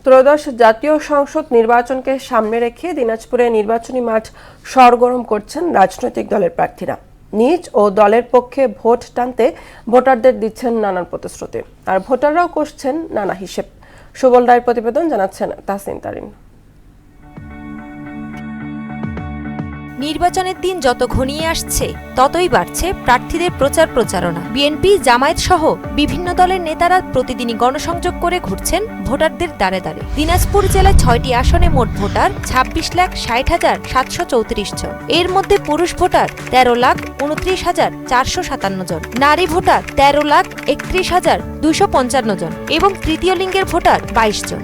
ত্রয়োদশ জাতীয় সংসদ নির্বাচনকে সামনে রেখে দিনাজপুরে নির্বাচনী মাঠ সরগরম করছেন রাজনৈতিক দলের প্রার্থীরা। নিজ ও দলের পক্ষে ভোট টানতে ভোটারদের দিচ্ছেন নানান প্রতিশ্রুতি, আর ভোটাররাও কষছেন নানা হিসেব। সুবল রায়ের প্রতিবেদন, জানাচ্ছেন তাহসিন তারিন। নির্বাচনের দিন যত ঘনিয়ে আসছে ততই বাড়ছে প্রার্থীদের প্রচারণা। বিএনপি, জামায়াত সহ বিভিন্ন দলের নেতারা প্রতিদিনই গণসংযোগ করে ঘুরছেন ভোটারদের দ্বারে দ্বারে। দিনাজপুর জেলায় 6টি আসনে মোট ভোটার 26,60,734 জন। এর মধ্যে পুরুষ ভোটার 13,29,457 জন, নারী ভোটার 13,31,255 জন এবং তৃতীয় লিঙ্গের ভোটার 22 জন।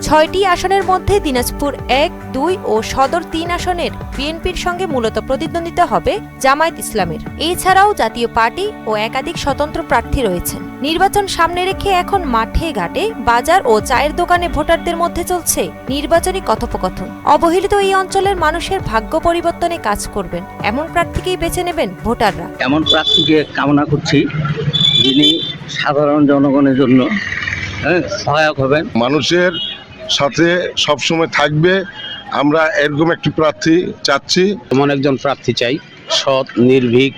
6টি আসনের মধ্যে দিনাজপুর 1, 2 ও সদর 3 আসনের বিএনপির সঙ্গে মূলত প্রতিদ্বন্দ্বিতা হবে জামায়াত ইসলামের। এছাড়াও জাতীয় পার্টি ও একাধিক স্বতন্ত্র প্রার্থী রয়েছেন। নির্বাচন সামনে রেখে এখন মাঠে ঘাটে, বাজার ও চায়ের দোকানে ভোটারদের মধ্যে চলছে নির্বাচনী কথোপকথন। অবহেলিত এই অঞ্চলের মানুষের ভাগ্য পরিবর্তনে কাজ করবেন এমন প্রার্থীকেই বেছে নেবেন ভোটাররা। এমন প্রার্থীকে কামনা করছি যিনি সাধারণ জনগণের জন্য সহায়ক হবেন, মানুষের সাথে সবসময় থাকবে। আমরা এরকম একটি প্রার্থী চাচ্ছি। এমন একজন প্রার্থী চাই, সৎ, নির্ভীক,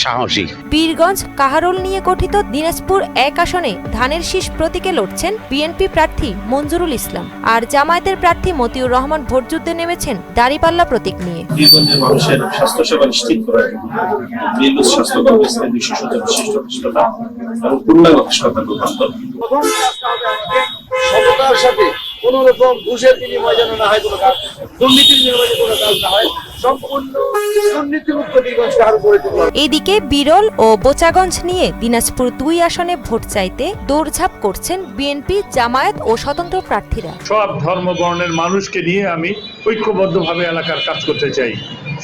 সাহসী। বীরগঞ্জ কাহারোল নিয়ে গঠিত দিনাজপুর 1 আসনে ধানের শীষ প্রতীকে লড়ছেন বিএনপি প্রার্থী মঞ্জুরুল ইসলাম, আর জামায়াতের প্রার্থী মতিউর রহমান ভোটযুদ্ধে নেমেছেন দাঁড়িপাল্লা প্রতীক নিয়ে। বীরগঞ্জের মানুষের স্বাস্থ্যসেবা নিশ্চিত করে বীরগঞ্জ স্বাস্থ্য কমপ্লেক্সে 200 শয্যা বিশিষ্ট হাসপাতাল এবং পূর্ণাঙ্গ হাসপাতাল রূপান্তর। সততার সাথে কোন রকম ঘুষের বিনিময় যেন না হয়, কোনো কাজ দুর্নীতির বিনিময়ে কোনো কাজ না হয়, সম্পূর্ণ দুর্নীতিমুক্ত বীরগঞ্জকে আরো গড়ে তুলতে হবে। এদিকে বিরল ও বোচাগঞ্জ নিয়ে দিনাজপুর 2 আসনে ভোট চাইতে দৌড়ঝাঁপ করছেন বিএনপি, জামায়াত ও স্বতন্ত্র প্রার্থীরা। সব ধর্ম বর্ণের মানুষকে নিয়ে আমি ঐক্যবদ্ধভাবে এলাকার কাজ করতে চাই।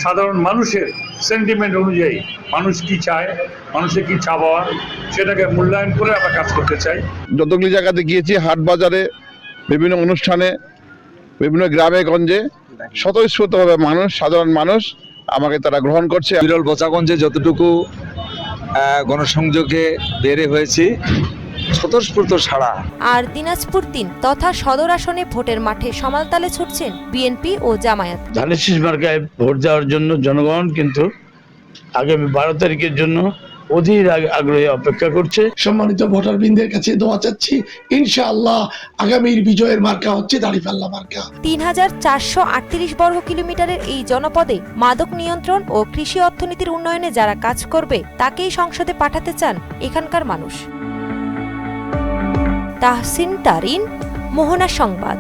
সাধারণ মানুষের সেন্টিমেন্ট অনুযায়ী মানুষ কি চায়, মানুষের কি চাওয়া, সেটাকে মূল্যায়ন করে আমরা কাজ করতে চাই। যতগুলি জায়গাতে গিয়েছি, হাট বাজারে, বিভিন্ন অনুষ্ঠানে, বিভিন্ন গ্রামে গঞ্জে স্বতঃস্ফূর্তভাবে সাধারণ মানুষ আমাকে তারা গ্রহণ করছে। বিরল বোচাগঞ্জে যতটুকু গণসংযোগে বেড়ে হয়েছি, স্বতঃস্ফূর্ত ছাড়া। আর দিনাজপুর 3 তথা সদর আসনে ভোটের মাঠে সমালতালে ছুটছেন বিএনপি ও জামায়াত। ধানের শীষ মার্কায় ভোট দেওয়ার জন্য জনগণ কিন্তু আগামী 12 তারিখের জন্য অধীর আগ্রহে অপেক্ষা করছে। সম্মানিত ভোটারবৃন্দের কাছে দোয়া চাচ্ছি, ইনশাআল্লাহ আগামীর বিজয়ের মার্কা হচ্ছে দাঁড়িপাল্লা মার্কা। 3438 বর্গ কিলোমিটারের এই জনপদে মাদক নিয়ন্ত্রণ ও কৃষি অর্থনীতির উন্নয়নে যারা কাজ করবে তাকেই সংসদে পাঠাতে চান এখানকার মানুষ। তাহসিন তারিন, মোহনা সংবাদ।